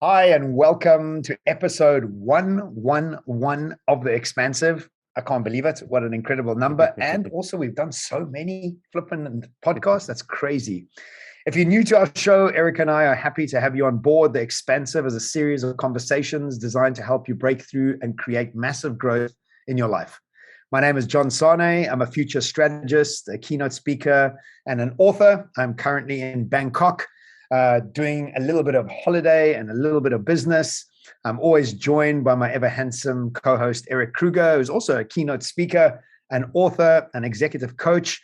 Hi, and welcome to episode 111 of the Expansive. I can't believe it. What an incredible number. And also, we've done so many flipping podcasts. That's crazy. If you're new to our show, Erik and I are happy to have you on board. The Expansive is a series of conversations designed to help you break through and create massive growth in your life. My name is John Sanei. I'm a future strategist, a keynote speaker, and an author. I'm currently in Bangkok, doing a little bit of holiday and a little bit of business. I'm always joined by my ever handsome co-host, Erik Kruger, who's also a keynote speaker, an author, an executive coach.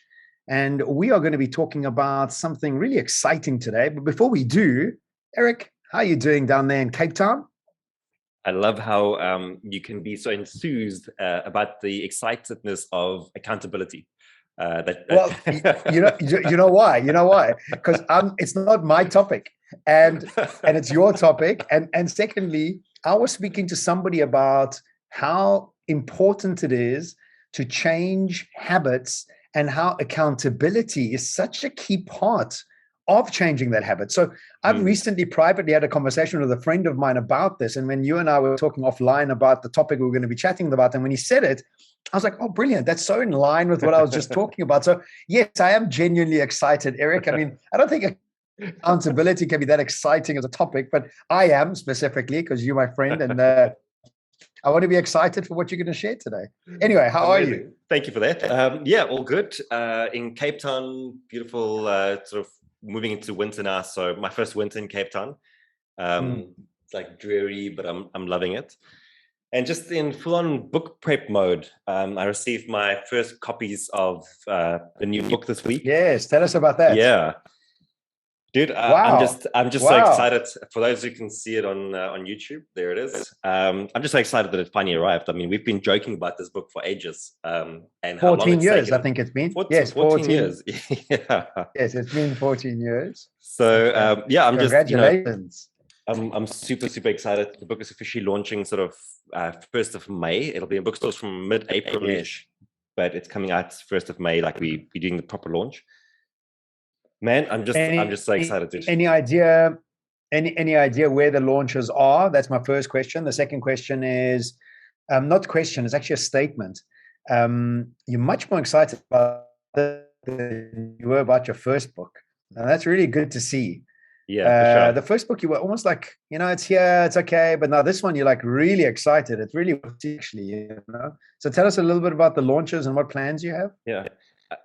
And we are going to be talking about something really exciting today. But before we do, Erik, how are you doing down there in Cape Town? I love how you can be so enthused about the excitedness of accountability. Well, you know why? You know why? Because it's not my topic, and it's your topic. And secondly, I was speaking to somebody about how important it is to change habits and how accountability is such a key part of changing that habit. So I've recently privately had a conversation with a friend of mine about this. And when you and I were talking offline about the topic we were going to be chatting about, and when he said it, I was like, oh, brilliant. That's so in line with what I was just talking about. So yes, I am genuinely excited, Erik. I mean, I don't think accountability can be that exciting as a topic, but I am specifically because you're my friend, and I want to be excited for what you're going to share today. Anyway, how Amazing. are you? Thank you for that. Yeah, all good. In Cape Town, beautiful, sort of moving into winter now. So my first winter in Cape Town. It's like dreary, but I'm loving it. And just in full-on book prep mode, I received my first copies of the new book this week. Yes, tell us about that. Yeah. Dude, wow. I'm just so excited. For those who can see it on YouTube, there it is. I'm just so excited that it finally arrived. I mean, we've been joking about this book for ages. And 14 how long it's years, taken. I think it's been. 14 years. Yeah. Yes, it's been 14 years. So yeah, I'm congratulations. I'm super excited. The book is officially launching sort of 1st of May. It'll be in bookstores from mid-April-ish, but it's coming out 1st of May. Like we're doing the proper launch. Man, I'm just so excited. Any idea where the launches are? That's my first question. The second question is not question, it's actually a statement. You're much more excited about than you were about your first book. And that's really good to see. Yeah, for sure. The first book, you were almost like, it's here, it's okay. But now this one, you're like really excited. It's really actually, So tell us a little bit about the launches and what plans you have. Yeah.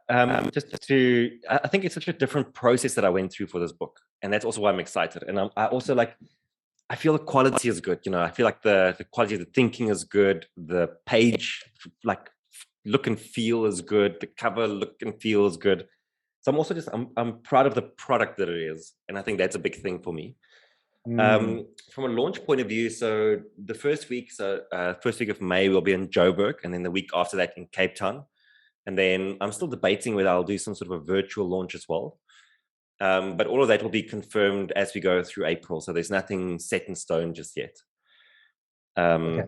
I think it's such a different process that I went through for this book. And that's also why I'm excited. And I also I feel the quality is good. I feel like the quality of the thinking is good. The page, look and feel is good. The cover look and feel is good. So I'm also I'm proud of the product that it is. And I think that's a big thing for me. From a launch point of view, so the first week of May, we'll be in Joburg. And then the week after that in Cape Town. And then I'm still debating whether I'll do some sort of a virtual launch as well. But all of that will be confirmed as we go through April. So there's nothing set in stone just yet. Okay.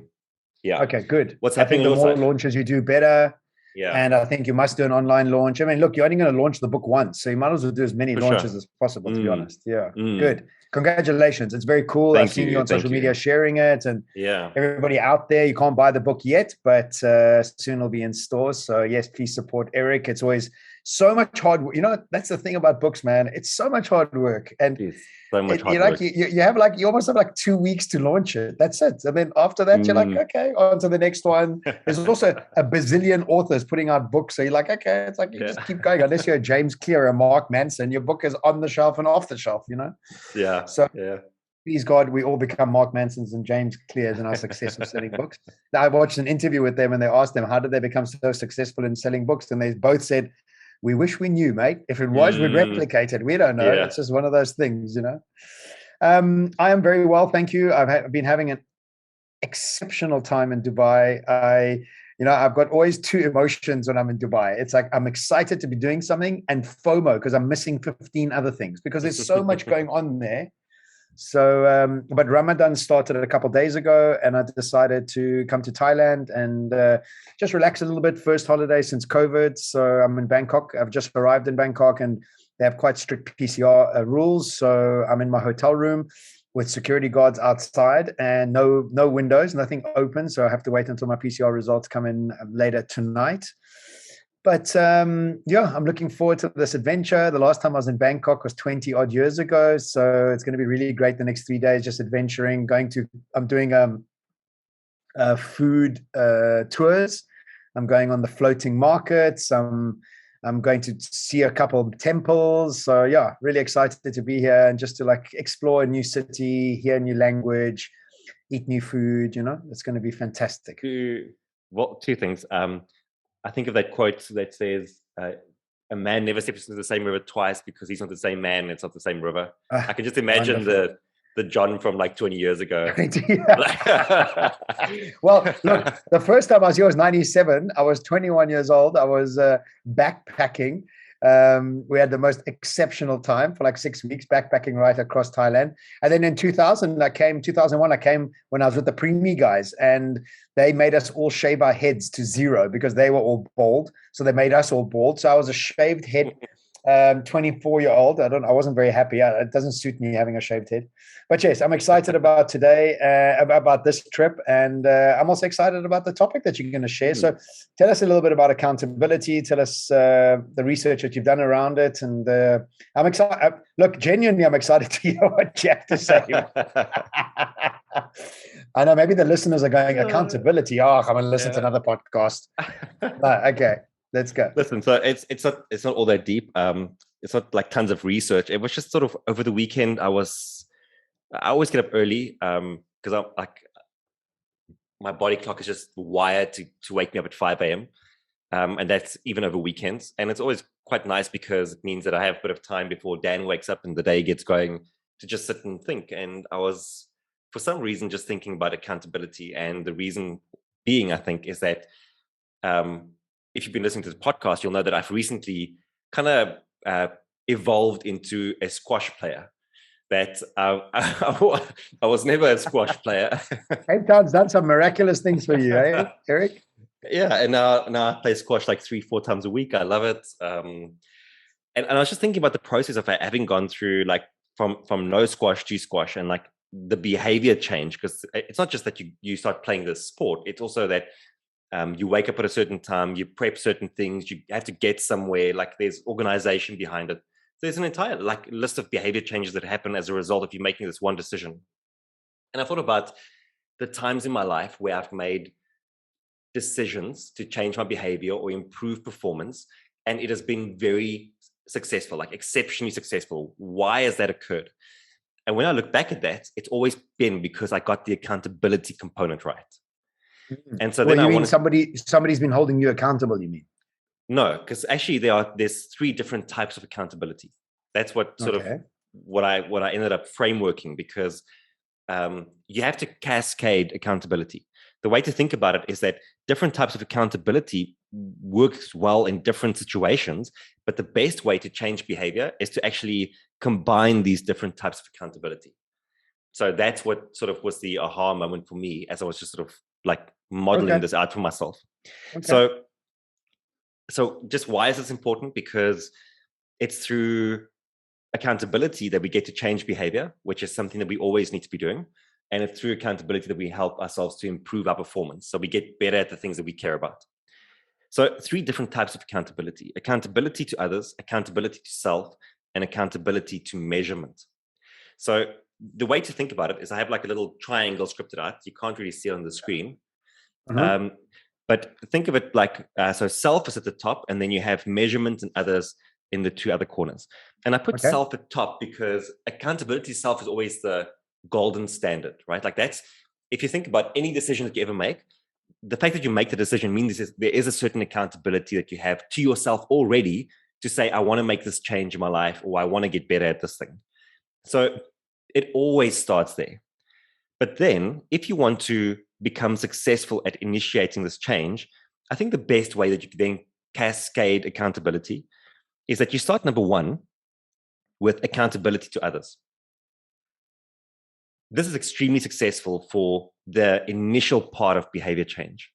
Yeah. Okay, good. What's happening? I think the more launches you do, better. Yeah. And I think you must do an online launch. I mean, look, you're only going to launch the book once, so you might as well do as many launches as possible, to be honest. Yeah. Good. Congratulations. It's very cool. I've seen you on social media sharing it, and everybody out there, you can't buy the book yet, but soon it'll be in stores. So yes, please support Erik. It's always so much hard work. That's the thing about books, man. It's so much hard work. And so much hard work. You almost have 2 weeks to launch it. That's it. And then after that, you're like, okay, on to the next one. There's also a bazillion authors putting out books. So you're like, okay, it's like you just keep going. Unless you're a James Clear or Mark Manson, your book is on the shelf and off the shelf, Yeah. So please God, we all become Mark Mansons and James Clears in our success of selling books. I watched an interview with them and they asked them, how did they become so successful in selling books? And they both said, we wish we knew, mate. If it was, we'd replicate it. We don't know. It's just one of those things, I am very well, thank you. I've been having an exceptional time in Dubai. I've got always two emotions when I'm in Dubai. It's like I'm excited to be doing something and FOMO because I'm missing 15 other things because there's so much going on there. So, but Ramadan started a couple of days ago and I decided to come to Thailand and just relax a little bit. First holiday since COVID. So I'm in Bangkok. I've just arrived in Bangkok and they have quite strict PCR rules. So I'm in my hotel room with security guards outside and no windows, nothing open. So I have to wait until my PCR results come in later tonight. But yeah, I'm looking forward to this adventure. The last time I was in Bangkok was 20 odd years ago. So it's going to be really great the next 3 days, just adventuring, I'm doing food tours. I'm going on the floating markets. I'm going to see a couple of temples. So yeah, really excited to be here and just to like explore a new city, hear a new language, eat new food. It's going to be fantastic. Two things. I think of that quote that says, a man never steps into the same river twice because he's not the same man. It's not the same river. I can just imagine the John from like 20 years ago. Well, look, the first time I was here was 97. I was 21 years old. I was backpacking. We had the most exceptional time for like 6 weeks backpacking right across Thailand. And then in 2001, I came when I was with the Preemie guys, and they made us all shave our heads to zero because they were all bald. So they made us all bald. So I was a shaved head 24-year-old. I wasn't very happy. It doesn't suit me having a shaved head. But yes, I'm excited about today, about this trip. And I'm also excited about the topic that you're going to share. So tell us a little bit about accountability. Tell us the research that you've done around it. And I'm excited. Look, genuinely, I'm excited to hear what you have to say. I know maybe the listeners are going, accountability. Oh, I'm going to listen to another podcast. No, okay. Let's go. Listen, so it's not all that deep. It's not like tons of research. It was just sort of over the weekend. I always get up early because I'm like, my body clock is just wired to wake me up at 5 a.m. And that's even over weekends. And it's always quite nice because it means that I have a bit of time before Dan wakes up and the day gets going to just sit and think. And I was, for some reason, just thinking about accountability. And the reason being, I think, is that if you've been listening to the podcast, you'll know that I've recently kind of evolved into a squash player. That I was never a squash player. Cape Town's done some miraculous things for you, eh, Erik? Yeah, and now I play squash like 3-4 times a week. I love it. And I was just thinking about the process of having gone through like from no squash to squash, and like the behavior change, because it's not just that you start playing this sport. It's also that you wake up at a certain time, you prep certain things, you have to get somewhere, like there's organization behind it. There's an entire like list of behavior changes that happen as a result of you making this one decision. And I thought about the times in my life where I've made decisions to change my behavior or improve performance, and it has been very successful, like exceptionally successful. Why has that occurred? And when I look back at that, it's always been because I got the accountability component right. And so then you mean somebody's been holding you accountable, you mean? No, because actually there's 3 different types of accountability. That's what sort of what I ended up frameworking, because you have to cascade accountability. The way to think about it is that different types of accountability works well in different situations, but the best way to change behavior is to actually combine these different types of accountability. So that's what sort of was the aha moment for me as I was just sort of like modeling this out for myself. So just why is this important? Because it's through accountability that we get to change behavior, which is something that we always need to be doing. And it's through accountability that we help ourselves to improve our performance. So we get better at the things that we care about. So 3 different types of accountability: accountability to others, accountability to self, and accountability to measurement. So the way to think about it is I have like a little triangle scripted out. You can't really see it on the screen. But think of it like, so self is at the top, and then you have measurement and others in the 2 other corners. And I put self at top because accountability self is always the golden standard, right? Like that's, if you think about any decision that you ever make, the fact that you make the decision means there is a certain accountability that you have to yourself already to say, I want to make this change in my life, or I want to get better at this thing. So it always starts there. But then if you want to become successful at initiating this change, I think the best way that you can then cascade accountability is that you start, number 1, with accountability to others. This is extremely successful for the initial part of behavior change.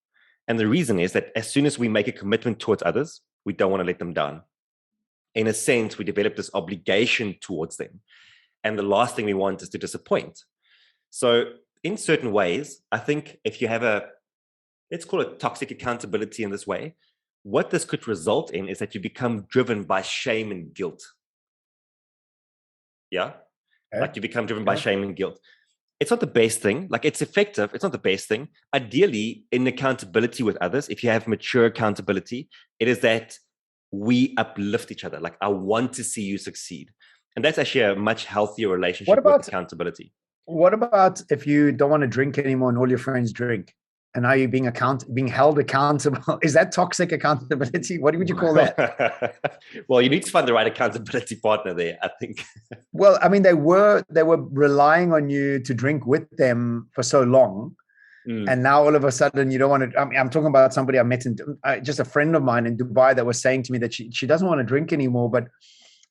And the reason is that as soon as we make a commitment towards others, we don't want to let them down. In a sense, we develop this obligation towards them. And the last thing we want is to disappoint. So in certain ways, I think if you have let's call it toxic accountability in this way, what this could result in is that you become driven by shame and guilt. Yeah. Okay. Like you become driven by shame and guilt. It's not the best thing. Like it's effective. It's not the best thing. Ideally, in accountability with others, if you have mature accountability, it is that we uplift each other. Like I want to see you succeed. And that's actually a much healthier relationship with accountability. What about if you don't want to drink anymore and all your friends drink? And now you're being held accountable. Is that toxic accountability? What would you call that? Well, you need to find the right accountability partner there, I think. Well, I mean, they were relying on you to drink with them for so long. And now all of a sudden you don't want to, I'm talking about somebody I met just a friend of mine in Dubai that was saying to me that she doesn't want to drink anymore, but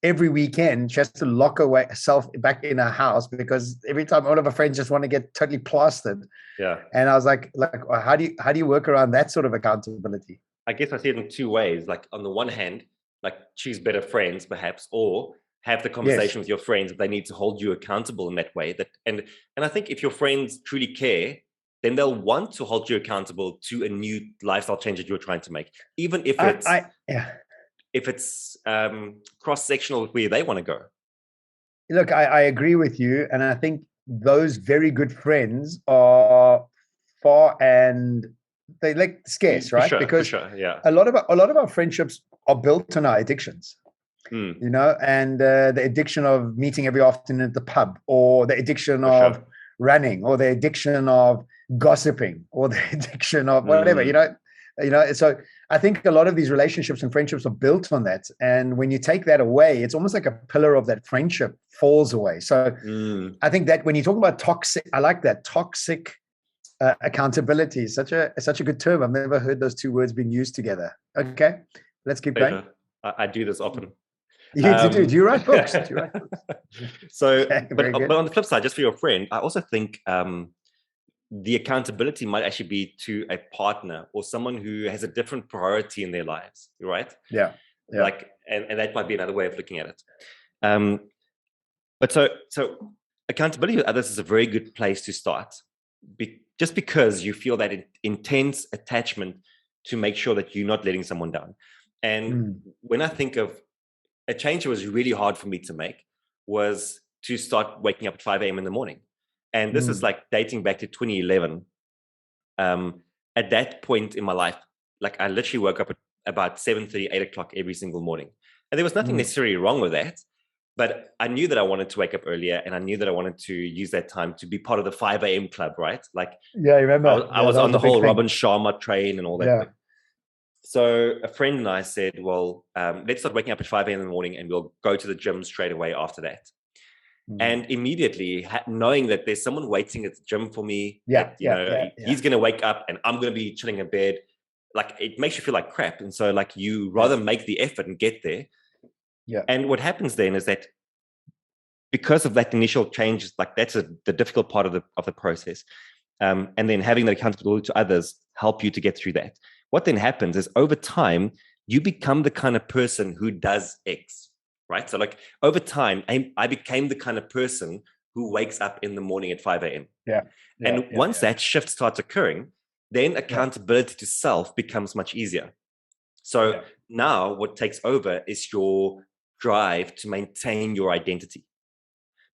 every weekend she has to lock herself back in her house because every time all of her friends just want to get totally plastered. Yeah. And I was like, how do you work around that sort of accountability? I guess I see it in two ways. Like on the one hand, like choose better friends perhaps, or have the conversation with your friends if they need to hold you accountable in that way. And I think if your friends truly care, then they'll want to hold you accountable to a new lifestyle change that you're trying to make, even if it's cross-sectional with where they want to go. Look, I agree with you. And I think those very good friends are far and they like scarce, right? Because a lot of our friendships are built on our addictions, you know, and the addiction of meeting every afternoon at the pub, or the addiction of running, or the addiction of gossiping, or the addiction of whatever, you know, so I think a lot of these relationships and friendships are built on that. And when you take that away, it's almost like a pillar of that friendship falls away. So I think that when you talk about toxic, I like that toxic accountability. Such a good term. I've never heard those two words being used together. Okay, let's keep going. I do this often. Do you write books? So, okay, but on the flip side, just for your friend, I also think the accountability might actually be to a partner or someone who has a different priority in their lives, right? Yeah. Like, and that might be another way of looking at it. But so accountability with others is a very good place to start, just because you feel that intense attachment to make sure that you're not letting someone down. And when I think of a change that was really hard for me to make, was to start waking up at 5 a.m. in the morning. And this is like dating back to 2011. At that point in my life, like I literally woke up at about 7:30, 8 o'clock every single morning. And there was nothing necessarily wrong with that. But I knew that I wanted to wake up earlier, and I knew that I wanted to use that time to be part of the 5 a.m. club, right? Like, yeah, I remember. I was on the whole Robin Sharma train and all that thing. So a friend and I said, well, let's start waking up at 5 a.m. in the morning and we'll go to the gym straight away after that. And immediately knowing that there's someone waiting at the gym for me, he's going to wake up and I'm going to be chilling in bed. Like it makes you feel like crap. And so like you rather make the effort and get there. Yeah. And what happens then is that because of that initial change, like that's the difficult part of the process. And then having that accountability to others help you to get through that. What then happens is over time, you become the kind of person who does X, right? So like over time, I became the kind of person who wakes up in the morning at 5 a.m. And once that shift starts occurring, then accountability to self becomes much easier. So now what takes over is your drive to maintain your identity.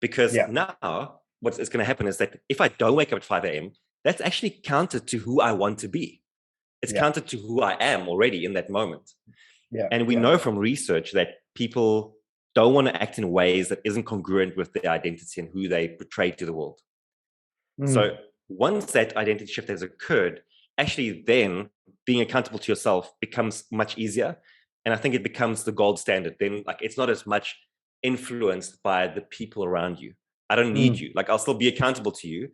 Because now what's going to happen is that if I don't wake up at 5 a.m., that's actually counter to who I want to be. It's counter to who I am already in that moment. And we know from research that people don't want to act in ways that isn't congruent with their identity and who they portray to the world. So once that identity shift has occurred, actually then being accountable to yourself becomes much easier. And I think it becomes the gold standard. Then like it's not as much influenced by the people around you. I don't need you. Like I'll still be accountable to you.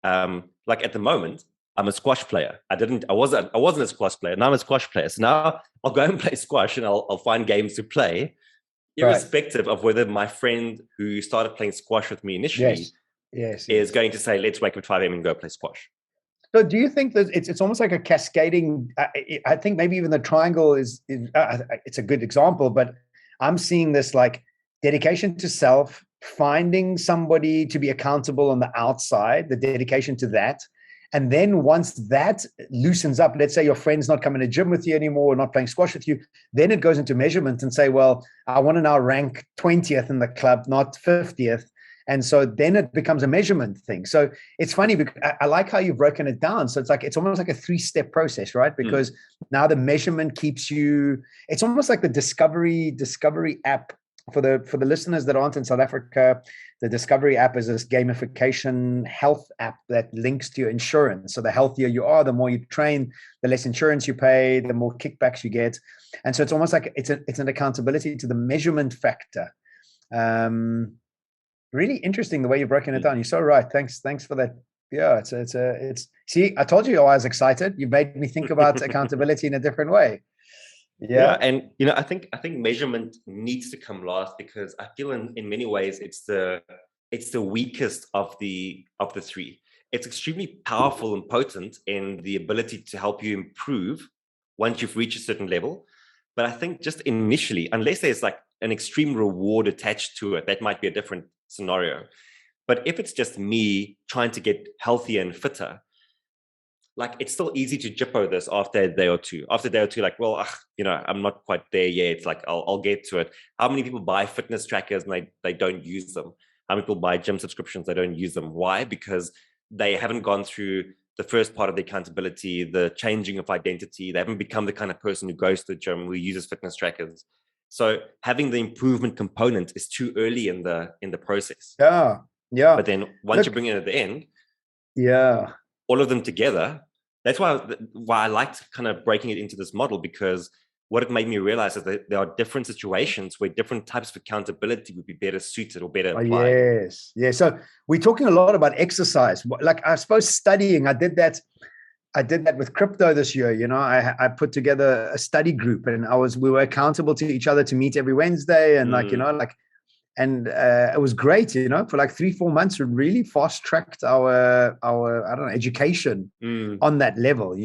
Like at the moment, I'm a squash player. I wasn't a squash player. Now I'm a squash player. So now I'll go and play squash and I'll find games to play, irrespective of whether my friend who started playing squash with me initially is going to say, let's wake up at 5 a.m. and go play squash. So do you think that it's almost like a cascading, I think maybe even the triangle is it's a good example, but I'm seeing this like dedication to self, finding somebody to be accountable on the outside, the dedication to that. And then once that loosens up, let's say your friend's not coming to gym with you anymore, or not playing squash with you, then it goes into measurement and say, well, I want to now rank 20th in the club, not 50th. And so then it becomes a measurement thing. So it's funny because I like how you've broken it down. So it's almost like a 3-step process, right? Because now the measurement keeps you, it's almost like the discovery app for the listeners that aren't in South Africa. The Discovery app is this gamification health app that links to your insurance. So the healthier you are, the more you train, the less insurance you pay, the more kickbacks you get. And so it's almost like it's an accountability to the measurement factor. Really interesting the way you're breaking it down. You're so right. Thanks for that. Yeah, it's. See, I told you I was excited. You made me think about accountability in a different way. Yeah, and I think measurement needs to come last, because I feel in many ways it's the weakest of the three. It's extremely powerful and potent in the ability to help you improve once you've reached a certain level. But I think just initially, unless there's like an extreme reward attached to it, that might be a different scenario. But if it's just me trying to get healthier and fitter, like it's still easy to jippo this after a day or two. After a day or two, like, well, I'm not quite there yet. It's like I'll get to it. How many people buy fitness trackers and they don't use them? How many people buy gym subscriptions? They don't use them. Why? Because they haven't gone through the first part of the accountability, the changing of identity. They haven't become the kind of person who goes to the gym, who uses fitness trackers. So having the improvement component is too early in the process. Yeah. But then once you bring it at the end, all of them together. That's why I liked kind of breaking it into this model, because what it made me realize is that there are different situations where different types of accountability would be better suited or better applied. Yes. So we're talking a lot about exercise. Like I suppose studying, I did that with crypto this year. I put together a study group, and we were accountable to each other to meet every Wednesday, and and it was great, for like 3-4 months. We really fast tracked our I don't know, education on that level,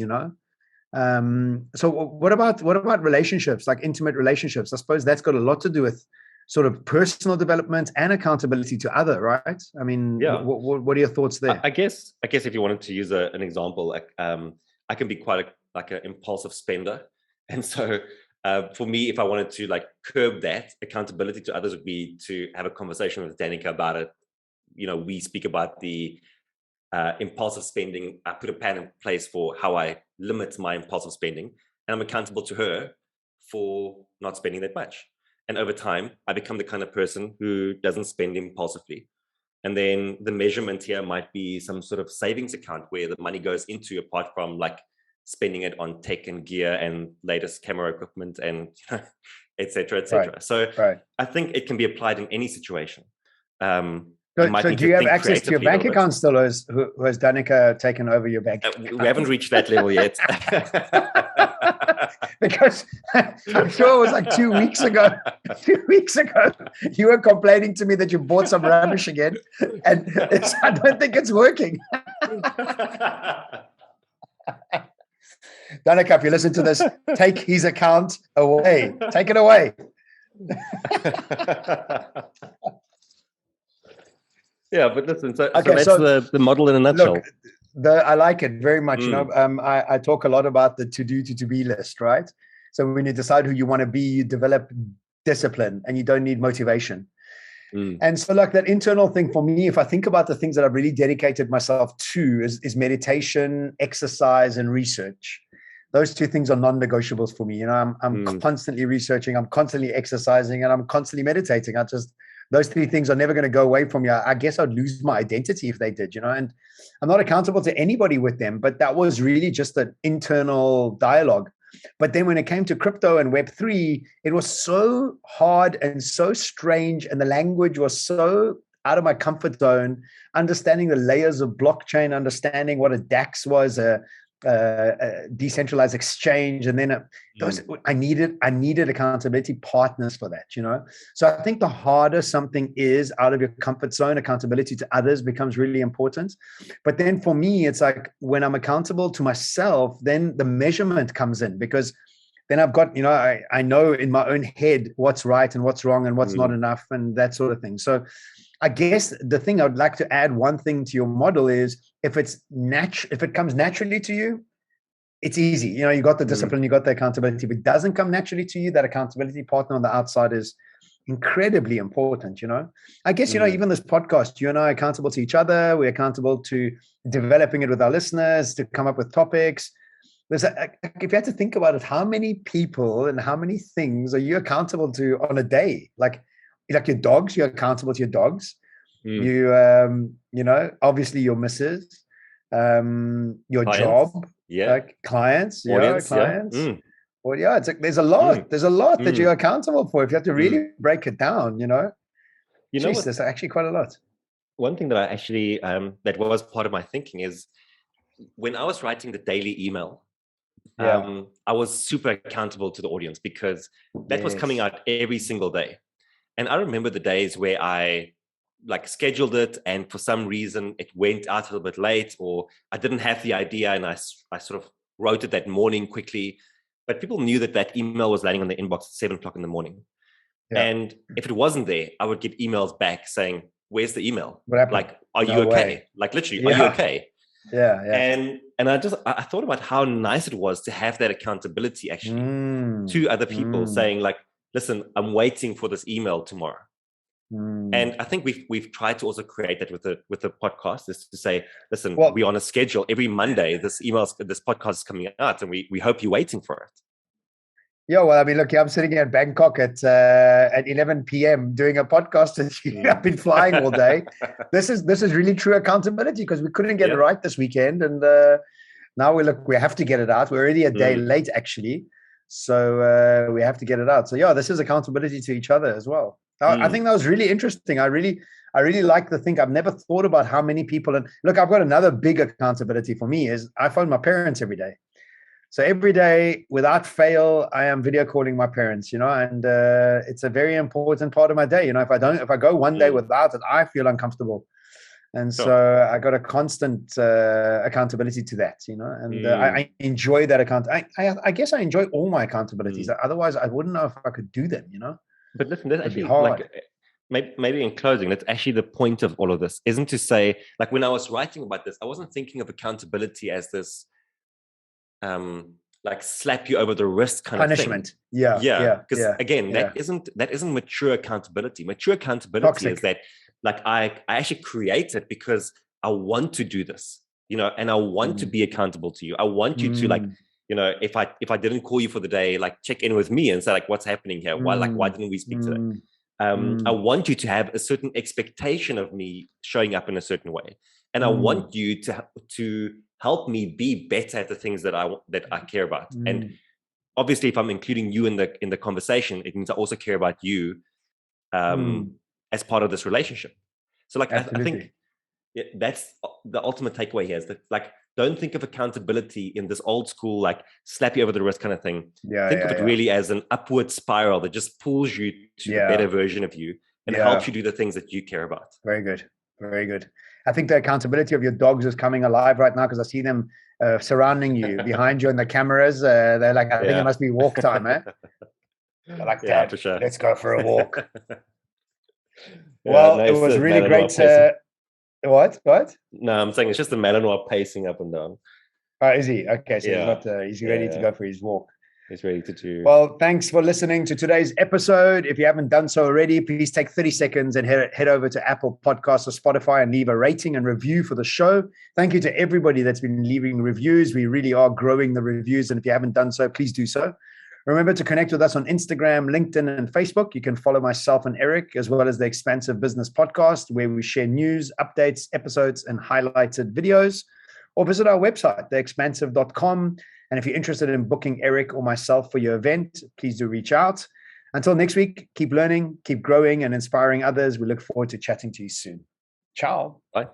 So what about relationships, like intimate relationships? I suppose that's got a lot to do with sort of personal development and accountability to other, right? I mean, what are your thoughts there? I guess if you wanted to use an example, like I can be quite an impulsive spender, and so for me, if I wanted to like curb that, accountability to others would be to have a conversation with Danica about it. We speak about the impulsive spending. I put a plan in place for how I limit my impulsive spending, and I'm accountable to her for not spending that much. And over time, I become the kind of person who doesn't spend impulsively. And then the measurement here might be some sort of savings account where the money goes into, apart from like spending it on tech and gear and latest camera equipment and et cetera, et cetera. So I think it can be applied in any situation. So do you have access to your bank account still, or has Danica taken over your bank account? We haven't reached that level yet. Because I'm sure it was like 2 weeks ago. 2 weeks ago, you were complaining to me that you bought some rubbish again, and I don't think it's working. Danica, if you listen to this, take his account away. Take it away. Yeah, but listen, so that's the model in a nutshell. Look, I like it very much. I talk a lot about the to-do to to-be list, right? So when you decide who you want to be, you develop discipline, and you don't need motivation. And so like that internal thing for me, if I think about the things that I've really dedicated myself to is meditation, exercise, and research. Those 2 things are non-negotiables for me. I'm constantly researching, I'm constantly exercising, and I'm constantly meditating. Those 3 things are never going to go away from me. I guess I'd lose my identity if they did, and I'm not accountable to anybody with them, but that was really just an internal dialogue. But then when it came to crypto and Web3, it was so hard and so strange, and the language was so out of my comfort zone, understanding the layers of blockchain, understanding what a DAX was, a decentralized exchange, and then I needed accountability partners for that, So I think the harder something is out of your comfort zone, accountability to others becomes really important. But then for me, it's like when I'm accountable to myself, then the measurement comes in, because then I've got, I know in my own head what's right and what's wrong and what's not enough and that sort of thing. So I guess the thing I would like to add, one thing to your model is if it comes naturally to you, it's easy. You know, you got the discipline, you got the accountability. If it doesn't come naturally to you, that accountability partner on the outside is incredibly important. You know, I guess, you know, even this podcast, you and I are accountable to each other. We're accountable to developing it with our listeners, to come up with topics. If you had to think about it, how many people and how many things are you accountable to on a day? Like your dogs, you're accountable to your dogs. You know, obviously your missus, your Clients. job, like clients, audience, clients. Well, it's like there's a lot that you're accountable for. If you have to really break it down, you know, there's actually quite a lot. One thing that I actually that was part of my thinking is when I was writing the daily email, I was super accountable to the audience because that was coming out every single day. And I remember the days where I like scheduled it and for some reason it went out a little bit late, or I didn't have the idea and I sort of wrote it that morning quickly, but people knew that email was landing on the inbox at 7 o'clock in the morning. And if it wasn't there, I would get emails back saying, where's the email? Like, are you okay? Like literally, are you okay? And I thought about how nice it was to have that accountability actually to other people saying like, listen, I'm waiting for this email tomorrow. And I think we've tried to also create that with the podcast, is to say, listen, we're on a schedule every Monday. This podcast is coming out, and we hope you're waiting for it. Yeah, well, I mean, look, I'm sitting here in Bangkok at 11 p.m. doing a podcast, and I've been flying all day. This is really true accountability because we couldn't get it right this weekend, and now we have to get it out. We're already a day late, actually, so we have to get it out. So yeah, this is accountability to each other as well. I think that was really interesting. I really like to think. I've never thought about how many people. And look, I've got another big accountability for me is I phone my parents every day. So every day, without fail, I am video calling my parents, you know, and it's a very important part of my day. You know, if I go one day without it, I feel uncomfortable. And so I got a constant accountability to that, you know, and I enjoy that account. I guess I enjoy all my accountabilities. Otherwise, I wouldn't know if I could do them, you know. But listen, that's actually like maybe in closing, that's actually the point of all of this, isn't to say, like when I was writing about this, I wasn't thinking of accountability as this like slap you over the wrist kind punishment. of thing. Because again, that isn't mature accountability. Mature accountability Toxic. Is that like I actually create it because I want to do this, you know, and I want to be accountable to you. I want you to like, you know, if I didn't call you for the day, like check in with me and say like, what's happening here? Why didn't we speak today? I want you to have a certain expectation of me showing up in a certain way, and I want you to help me be better at the things that I care about. And obviously, if I'm including you in the conversation, it means I also care about you as part of this relationship. So, like, I think that's the ultimate takeaway here: is that like, don't think of accountability in this old school, like slap you over the wrist kind of thing. Think of it really as an upward spiral that just pulls you to the better version of you and helps you do the things that you care about. Very good. Very good. I think the accountability of your dogs is coming alive right now because I see them surrounding you, behind you in the cameras. They're like, I think it must be walk time, eh? They're like, Dad, for sure. Let's go for a walk. Well, it was really great. What? No, I'm saying it's just the Malinois pacing up and down. Oh, is he? Okay, so he's ready to go for his walk. He's ready to do. Well, thanks for listening to today's episode. If you haven't done so already, please take 30 seconds and head over to Apple Podcasts or Spotify and leave a rating and review for the show. Thank you to everybody that's been leaving reviews. We really are growing the reviews. And if you haven't done so, please do so. Remember to connect with us on Instagram, LinkedIn, and Facebook. You can follow myself and Erik, as well as the Expansive Business Podcast, where we share news, updates, episodes, and highlighted videos. Or visit our website, theexpansive.com. And if you're interested in booking Erik or myself for your event, please do reach out. Until next week, keep learning, keep growing, and inspiring others. We look forward to chatting to you soon. Ciao. Bye.